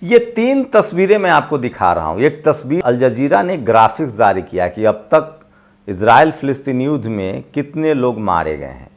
ये 3 तस्वीरें मैं आपको दिखा रहा हूं। एक तस्वीर अल जजीरा ने ग्राफिक्स जारी किया कि अब तक इजराइल फिलिस्तीन युद्ध में कितने लोग मारे गए हैं,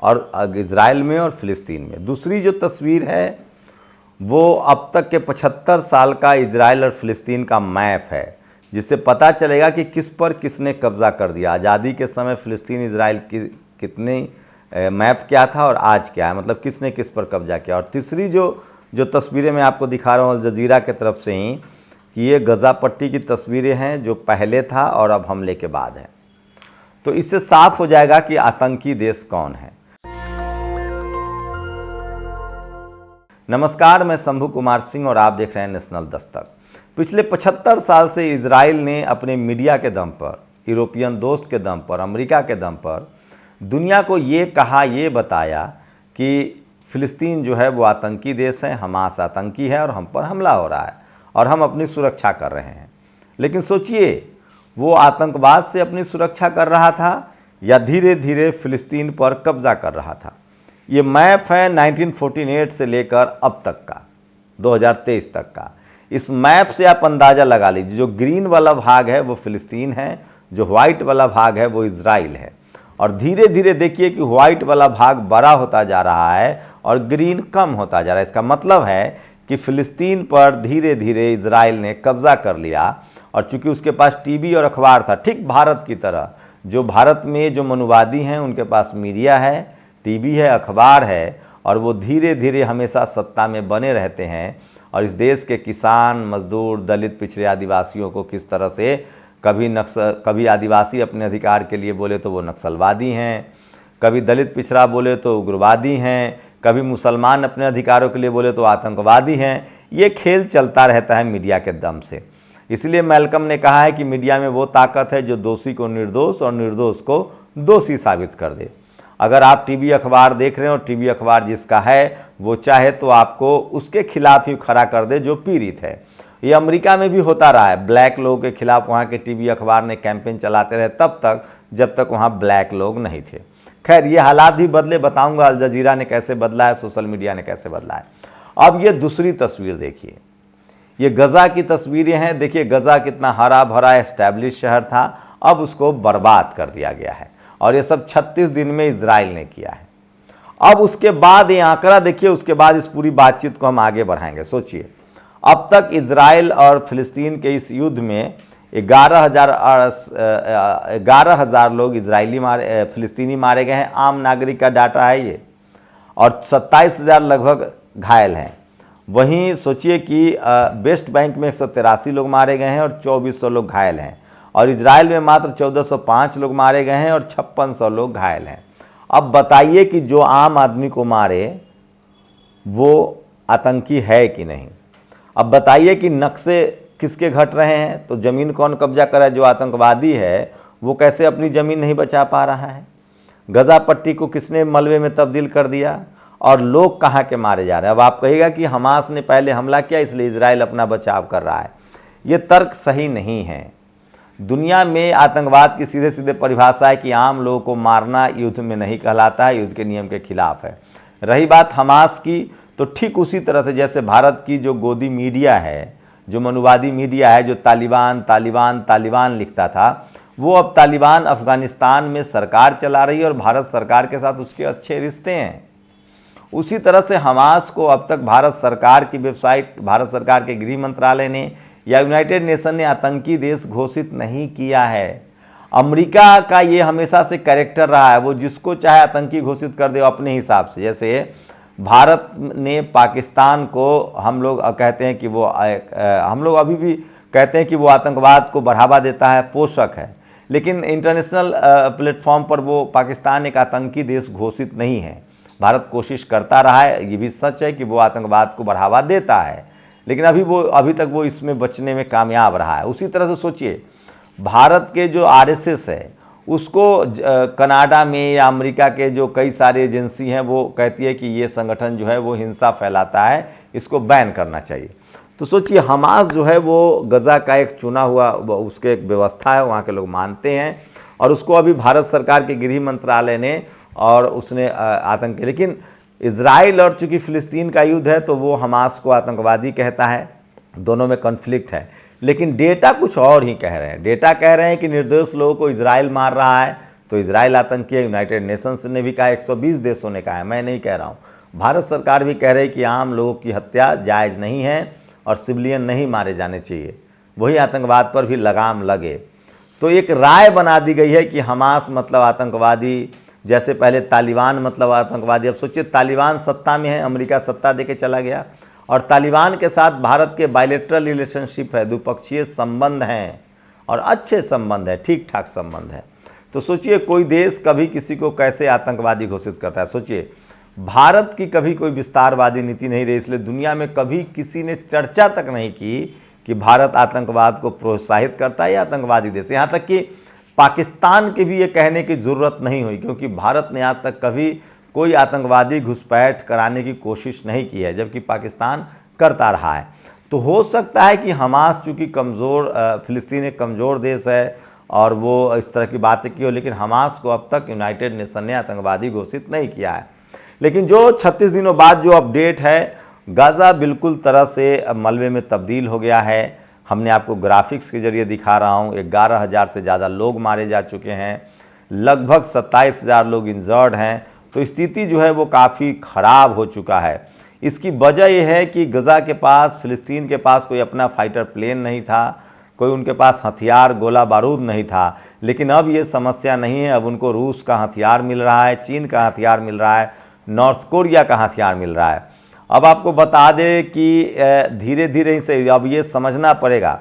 और इजराइल में और फिलिस्तीन में। दूसरी जो तस्वीर है वो अब तक के 75 साल का इजराइल और फिलिस्तीन का मैप है, जिससे पता चलेगा कि किस पर किसने कब्जा कर दिया। आज़ादी के समय फिलिस्तीन इजराइल की कितने मैप क्या था और आज क्या है, मतलब किसने किस पर कब्जा किया। और तीसरी जो तस्वीरें मैं आपको दिखा रहा हूँ अल जजीरा की तरफ से ही, कि ये गज़ा पट्टी की तस्वीरें हैं जो पहले था और अब हमले के बाद है। तो इससे साफ हो जाएगा कि आतंकी देश कौन है। नमस्कार, मैं शंभू कुमार सिंह और आप देख रहे हैं नेशनल दस्तक। पिछले 75 साल से इजराइल ने अपने मीडिया के दम पर, यूरोपियन दोस्त के दम पर, अमेरिका के दम पर दुनिया को ये कहा, ये बताया कि फ़िलिस्तीन जो है वो आतंकी देश है, हमास आतंकी है और हम पर हमला हो रहा है और हम अपनी सुरक्षा कर रहे हैं। लेकिन सोचिए, वो आतंकवाद से अपनी सुरक्षा कर रहा था या धीरे धीरे फ़िलिस्तीन पर कब्जा कर रहा था। ये मैप है 1948 से लेकर अब तक का, 2023 तक का। इस मैप से आप अंदाज़ा लगा लीजिए, जो ग्रीन वाला भाग है वो फ़िलिस्तीन है, जो व्हाइट वाला भाग है वो इजराइल है। और धीरे धीरे देखिए कि व्हाइट वाला भाग बड़ा होता जा रहा है और ग्रीन कम होता जा रहा है। इसका मतलब है कि फ़िलिस्तीन पर धीरे धीरे इजराइल ने कब्ज़ा कर लिया। और चूंकि उसके पास टीवी और अखबार था, ठीक भारत की तरह, जो भारत में जो मनुवादी हैं उनके पास मीडिया है, टीवी है, अखबार है, और वो धीरे धीरे हमेशा सत्ता में बने रहते हैं। और इस देश के किसान, मजदूर, दलित, पिछड़े आदिवासियों को किस तरह से कभी आदिवासी अपने अधिकार के लिए बोले तो वो नक्सलवादी हैं, कभी दलित पिछड़ा बोले तो उग्रवादी हैं, कभी मुसलमान अपने अधिकारों के लिए बोले तो आतंकवादी हैं। ये खेल चलता रहता है मीडिया के दम से। इसलिए मैल्कम ने कहा है कि मीडिया में वो ताकत है जो दोषी को निर्दोष और निर्दोष को दोषी साबित कर दे। अगर आप टीवी अखबार देख रहे हो, टीवी अखबार जिसका है वो चाहे तो आपको उसके खिलाफ ही खड़ा कर दे जो पीड़ित है। ये अमेरिका में भी होता रहा है। ब्लैक लोगों के खिलाफ वहाँ के टीवी अखबार ने कैंपेन चलाते रहे तब तक जब तक वहाँ ब्लैक लोग नहीं थे। खैर, ये हालात भी बदले, बताऊंगा अल जजीरा ने कैसे बदला है, सोशल मीडिया ने कैसे बदला है। अब ये दूसरी तस्वीर देखिए, ये गज़ा की तस्वीरें हैं। देखिए गज़ा कितना हरा भरा एस्टैब्लिश शहर था, अब उसको बर्बाद कर दिया गया है और ये सब 36 दिन में इजराइल ने किया है। अब उसके बाद ये आंकड़ा देखिए, उसके बाद इस पूरी बातचीत को हम आगे बढ़ाएंगे। सोचिए, अब तक इजराइल और फिलिस्तीन के इस युद्ध में 11,000 लोग फिलिस्तीनी मारे गए हैं। आम नागरिक का डाटा है ये। और 27,000 लगभग घायल हैं। वहीं सोचिए कि वेस्ट बैंक में 183 लोग मारे गए हैं और 2400 लोग घायल हैं। और इजराइल में मात्र 1405 लोग मारे गए हैं और 5600 लोग घायल हैं। अब बताइए कि जो आम आदमी को मारे वो आतंकी है कि नहीं। अब बताइए कि नक्शे किसके घट रहे हैं, तो ज़मीन कौन कब्जा करे। जो आतंकवादी है वो कैसे अपनी ज़मीन नहीं बचा पा रहा है। गज़ा पट्टी को किसने मलबे में तब्दील कर दिया और लोग कहाँ के मारे जा रहे हैं। अब आप कहिएगा कि हमास ने पहले हमला किया इसलिए इजराइल अपना बचाव कर रहा है। ये तर्क सही नहीं है। दुनिया में आतंकवाद की सीधे सीधे परिभाषा है कि आम लोगों को मारना युद्ध में नहीं कहलाता है, युद्ध के नियम के खिलाफ है। रही बात हमास की, तो ठीक उसी तरह से जैसे भारत की जो गोदी मीडिया है, जो मनुवादी मीडिया है, जो तालिबान तालिबान तालिबान लिखता था, वो अब तालिबान अफ़गानिस्तान में सरकार चला रही है और भारत सरकार के साथ उसके अच्छे रिश्ते हैं। उसी तरह से हमास को अब तक भारत सरकार की वेबसाइट, भारत सरकार के गृह मंत्रालय ने या यूनाइटेड नेशन ने आतंकी देश घोषित नहीं किया है। अमेरिका का ये हमेशा से कैरेक्टर रहा है, वो जिसको चाहे आतंकी घोषित कर दे अपने हिसाब से। जैसे भारत ने पाकिस्तान को हम लोग कहते हैं कि वो हम लोग अभी भी कहते हैं कि वो आतंकवाद को बढ़ावा देता है, पोषक है, लेकिन इंटरनेशनल प्लेटफॉर्म पर वो पाकिस्तान एक आतंकी देश घोषित नहीं है। भारत कोशिश करता रहा है, ये भी सच है कि वो आतंकवाद को बढ़ावा देता है, लेकिन अभी तक वो इसमें बचने में कामयाब रहा है। उसी तरह से सोचिए, भारत के जो आरएसएस है उसको कनाडा में या अमेरिका के जो कई सारी एजेंसी हैं वो कहती है कि ये संगठन जो है वो हिंसा फैलाता है, इसको बैन करना चाहिए। तो सोचिए, हमास जो है वो गज़ा का एक चुना हुआ, उसके एक व्यवस्था है, वहाँ के लोग मानते हैं और उसको अभी भारत सरकार के गृह मंत्रालय ने और उसने आतंकी, लेकिन इजराइल और चूंकि फ़िलिस्तीन का युद्ध है तो वो हमास को आतंकवादी कहता है, दोनों में कॉन्फ्लिक्ट है। लेकिन डेटा कुछ और ही कह रहे हैं। डेटा कह रहे हैं कि निर्दोष लोगों को इजराइल मार रहा है तो इजराइल आतंकी है। यूनाइटेड नेशंस ने भी कहा, 120 देशों ने कहा है, मैं नहीं कह रहा हूँ। भारत सरकार भी कह रही है कि आम लोगों की हत्या जायज़ नहीं है और सिविलियन नहीं मारे जाने चाहिए, वही आतंकवाद पर भी लगाम लगे। तो एक राय बना दी गई है कि हमास मतलब आतंकवादी, जैसे पहले तालिबान मतलब आतंकवादी। अब सोचिए, तालिबान सत्ता में है, अमेरिका सत्ता देके चला गया और तालिबान के साथ भारत के बायलैटरल रिलेशनशिप है, द्विपक्षीय संबंध हैं और अच्छे संबंध है, ठीक ठाक संबंध है। तो सोचिए कोई देश कभी किसी को कैसे आतंकवादी घोषित करता है। सोचिए, भारत की कभी कोई विस्तारवादी नीति नहीं रही, इसलिए दुनिया में कभी किसी ने चर्चा तक नहीं की कि भारत आतंकवाद को प्रोत्साहित करता है या आतंकवादी देश। यहाँ तक कि पाकिस्तान के भी ये कहने की ज़रूरत नहीं हुई, क्योंकि भारत ने आज तक कभी कोई आतंकवादी घुसपैठ कराने की कोशिश नहीं की है, जबकि पाकिस्तान करता रहा है। तो हो सकता है कि हमास चूँकि कमज़ोर, फ़िलिस्तीन एक कमज़ोर देश है और वो इस तरह की बातें की हो, लेकिन हमास को अब तक यूनाइटेड नेशन ने आतंकवादी घोषित नहीं किया है। लेकिन जो 36 दिनों बाद जो अपडेट है, गाज़ा बिल्कुल तरह से मलबे में तब्दील हो गया है। हमने आपको ग्राफिक्स के जरिए दिखा रहा हूँ। 11,000 से ज़्यादा लोग मारे जा चुके हैं, लगभग 27,000 लोग इंजर्ड हैं। तो स्थिति जो है वो काफ़ी ख़राब हो चुका है। इसकी वजह यह है कि गाज़ा के पास, फ़िलिस्तीन के पास कोई अपना फाइटर प्लेन नहीं था, कोई उनके पास हथियार, गोला बारूद नहीं था। लेकिन अब ये समस्या नहीं है, अब उनको रूस का हथियार मिल रहा है, चीन का हथियार मिल रहा है, नॉर्थ कोरिया का हथियार मिल रहा है। अब आपको बता दें कि धीरे धीरे इसे अब ये समझना पड़ेगा,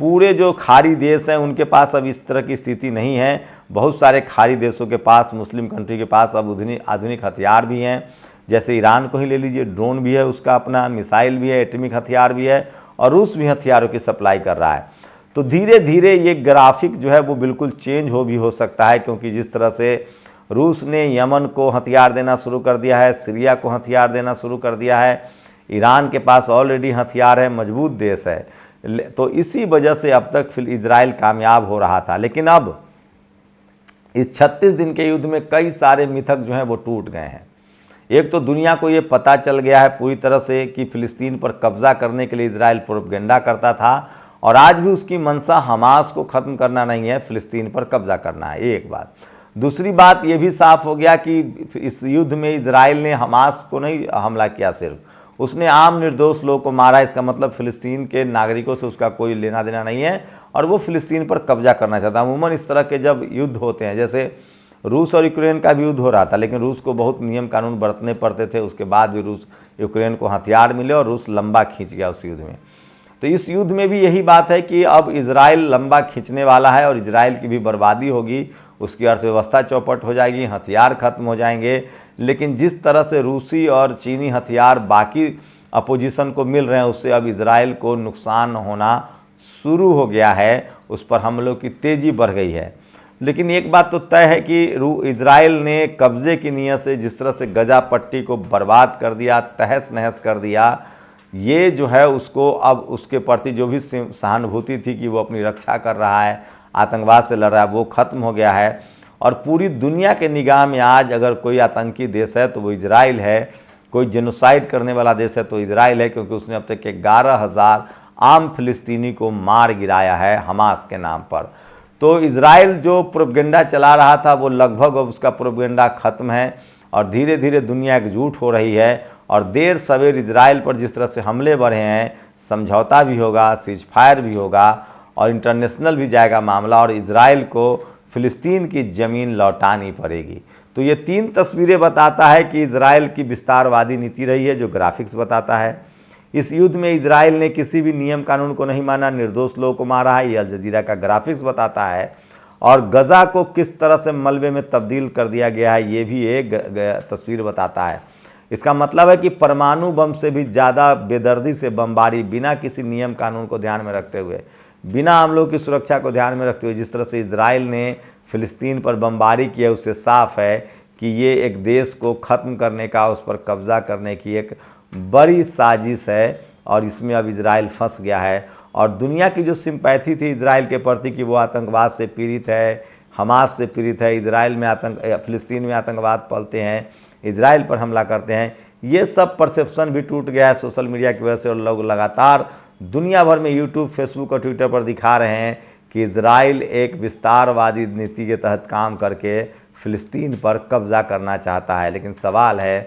पूरे जो खाड़ी देश हैं उनके पास अब इस तरह की स्थिति नहीं है। बहुत सारे खाड़ी देशों के पास, मुस्लिम कंट्री के पास अब आधुनिक हथियार भी हैं। जैसे ईरान को ही ले लीजिए, ड्रोन भी है उसका अपना, मिसाइल भी है, एटॉमिक हथियार भी है, और रूस भी हथियारों की सप्लाई कर रहा है। तो धीरे धीरे ये ग्राफिक जो है वो बिल्कुल चेंज हो सकता है, क्योंकि जिस तरह से रूस ने यमन को हथियार देना शुरू कर दिया है, सीरिया को हथियार देना शुरू कर दिया है, ईरान के पास ऑलरेडी हथियार है, मजबूत देश है। तो इसी वजह से अब तक फिर इजराइल कामयाब हो रहा था। लेकिन अब इस 36 दिन के युद्ध में कई सारे मिथक जो हैं वो टूट गए हैं। एक तो दुनिया को ये पता चल गया है पूरी तरह से कि फ़िलिस्तीन पर कब्जा करने के लिए इजराइल प्रोपगेंडा करता था, और आज भी उसकी मंशा हमास को ख़त्म करना नहीं है, फ़िलिस्तीन पर कब्जा करना है। एक बात। दूसरी बात ये भी साफ हो गया कि इस युद्ध में इजराइल ने हमास को नहीं हमला किया, सिर्फ उसने आम निर्दोष लोगों को मारा। इसका मतलब फ़िलिस्तीन के नागरिकों से उसका कोई लेना देना नहीं है और वो फ़िलिस्तीन पर कब्जा करना चाहता है। अमूमन इस तरह के जब युद्ध होते हैं, जैसे रूस और यूक्रेन का भी युद्ध हो रहा था, लेकिन रूस को बहुत नियम कानून बरतने पड़ते थे, उसके बाद भी रूस यूक्रेन को हथियार मिले और रूस लंबा खींच गया उस युद्ध में। तो इस युद्ध में भी यही बात है कि अब इजराइल लंबा खींचने वाला है और इजराइल की भी बर्बादी होगी, उसकी अर्थव्यवस्था चौपट हो जाएगी, हथियार खत्म हो जाएंगे। लेकिन जिस तरह से रूसी और चीनी हथियार बाकी अपोजिशन को मिल रहे हैं, उससे अब इजराइल को नुकसान होना शुरू हो गया है, उस पर हमलों की तेज़ी बढ़ गई है। लेकिन एक बात तो तय है कि इजराइल ने कब्ज़े की नीयत से जिस तरह से गजा पट्टी को बर्बाद कर दिया, तहस नहस कर दिया, ये जो है उसको अब उसके प्रति जो भी सहानुभूति थी कि वो अपनी रक्षा कर रहा है, आतंकवाद से लड़ रहा है, वो ख़त्म हो गया है। और पूरी दुनिया के निगाह में आज अगर कोई आतंकी देश है तो वो इजराइल है, कोई जेनोसाइड करने वाला देश है तो इजराइल है, क्योंकि उसने अब तक 11,000 आम फिलिस्तीनी को मार गिराया है हमास के नाम पर। तो इजराइल जो प्रोपगेंडा चला रहा था वो लगभग अब उसका प्रोपगेंडा ख़त्म है और धीरे धीरे दुनिया एकजुट हो रही है। और देर सवेर इजराइल पर जिस तरह से हमले बढ़े हैं, समझौता भी होगा, सीज फायर भी होगा और इंटरनेशनल भी जाएगा मामला, और इजराइल को फ़िलिस्तीन की ज़मीन लौटानी पड़ेगी। तो ये 3 तस्वीरें बताता है कि इजराइल की विस्तारवादी नीति रही है, जो ग्राफिक्स बताता है। इस युद्ध में इजराइल ने किसी भी नियम कानून को नहीं माना, निर्दोष लोगों को मारा है, ये अल जजीरा का ग्राफिक्स बताता है। और गजा को किस तरह से मलबे में तब्दील कर दिया गया है, ये भी एक तस्वीर बताता है। इसका मतलब है कि परमाणु बम से भी ज़्यादा बेदर्दी से बमबारी, बिना किसी नियम कानून को ध्यान में रखते हुए, बिना हम लोग की सुरक्षा को ध्यान में रखते हुए जिस तरह से इजराइल ने फ़िलिस्तीन पर बमबारी की है, उससे साफ है कि ये एक देश को ख़त्म करने का, उस पर कब्ज़ा करने की एक बड़ी साजिश है। और इसमें अब इजराइल फंस गया है। और दुनिया की जो सिंपैथी थी इजराइल के प्रति कि वो आतंकवाद से पीड़ित है, हमास से पीड़ित है, इजराइल में फ़िलिस्तीन में आतंकवाद पलते हैं, इजराइल पर हमला करते हैं। ये सब परसेप्शन भी टूट गया है सोशल मीडिया की वजह से, और लोग लगातार दुनिया भर में यूट्यूब, फेसबुक और ट्विटर पर दिखा रहे हैं कि इजराइल एक विस्तारवादी नीति के तहत काम करके फ़िलिस्तीन पर कब्ज़ा करना चाहता है। लेकिन सवाल है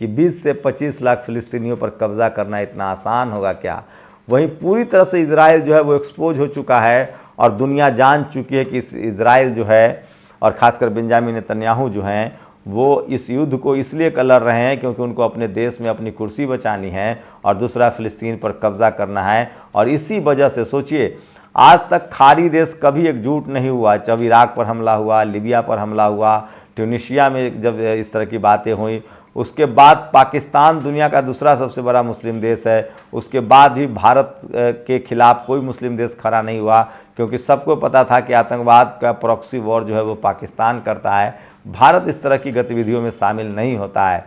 कि 20 से 25 लाख फ़िलिस्तीनियों पर कब्ज़ा करना इतना आसान होगा क्या? वहीं पूरी तरह से इजराइल जो है वो एक्सपोज हो चुका है और दुनिया जान चुकी है कि इजराइल जो है और ख़ासकर बेंजामिन नेतन्याहू जो हैं वो इस युद्ध को इसलिए लड़ रहे हैं क्योंकि उनको अपने देश में अपनी कुर्सी बचानी है और दूसरा फ़िलिस्तीन पर कब्ज़ा करना है। और इसी वजह से सोचिए, आज तक खाड़ी देश कभी एकजुट नहीं हुआ। जब इराक पर हमला हुआ, लीबिया पर हमला हुआ, ट्यूनीशिया में जब इस तरह की बातें हुई, उसके बाद पाकिस्तान दुनिया का दूसरा सबसे बड़ा मुस्लिम देश है, उसके बाद भी भारत के खिलाफ कोई मुस्लिम देश खड़ा नहीं हुआ क्योंकि सबको पता था कि आतंकवाद का प्रॉक्सी वॉर जो है वो पाकिस्तान करता है। भारत इस तरह की गतिविधियों में शामिल नहीं होता है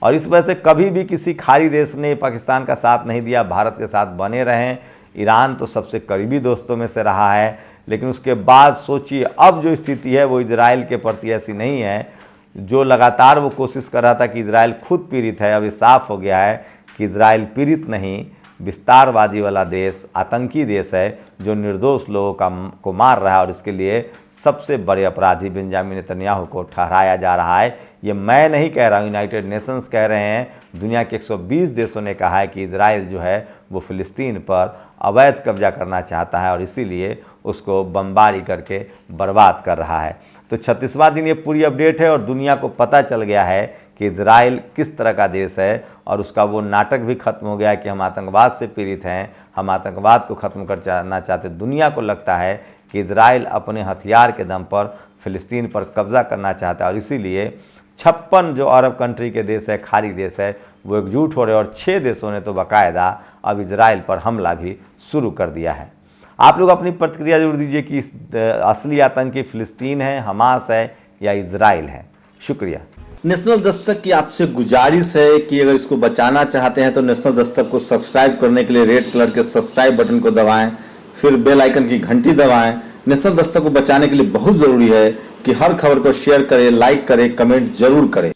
और इस वजह से कभी भी किसी खाड़ी देश ने पाकिस्तान का साथ नहीं दिया, भारत के साथ बने रहें। ईरान तो सबसे करीबी दोस्तों में से रहा है, लेकिन उसके बाद सोचिए अब जो स्थिति है वो इजराइल के प्रति ऐसी नहीं है। जो लगातार वो कोशिश कर रहा था कि इजराइल खुद पीड़ित है, अब ये साफ हो गया है कि इजराइल पीड़ित नहीं, विस्तारवादी वाला देश, आतंकी देश है जो निर्दोष लोगों को मार रहा है और इसके लिए सबसे बड़े अपराधी बेंजामिन नेतन्याहू को ठहराया जा रहा है। ये मैं नहीं कह रहा हूँ, यूनाइटेड नेशंस कह रहे हैं, दुनिया के 120 देशों ने कहा है कि इजराइल जो है वो फ़िलिस्तीन पर अवैध कब्जा करना चाहता है और इसीलिए उसको बमबारी करके बर्बाद कर रहा है। तो 36वां दिन ये पूरी अपडेट है और दुनिया को पता चल गया है कि इजराइल किस तरह का देश है और उसका वो नाटक भी खत्म हो गया है कि हम आतंकवाद से पीड़ित हैं, हम आतंकवाद को ख़त्म करना चाहते। दुनिया को लगता है कि इजराइल अपने हथियार के दम पर फ़िलिस्तीन पर कब्ज़ा करना चाहता है और इसीलिए 56 जो अरब कंट्री के देश है, खाड़ी देश है, वो एकजुट हो रहे हैं और 6 देशों ने तो बाकायदा अब इजराइल पर हमला भी शुरू कर दिया है। आप लोग अपनी प्रतिक्रिया जरूर दीजिए कि असली आतंकी फ़िलिस्तीन है, हमास है या इजराइल है। शुक्रिया। नेशनल दस्तक की आपसे गुजारिश है कि अगर इसको बचाना चाहते हैं तो नेशनल दस्तक को सब्सक्राइब करने के लिए रेड कलर के सब्सक्राइब बटन को दबाएं, फिर बेल आइकन की घंटी दबाएं। नेशनल दस्तक को बचाने के लिए बहुत ज़रूरी है कि हर खबर को शेयर करें, लाइक करें, कमेंट जरूर करें।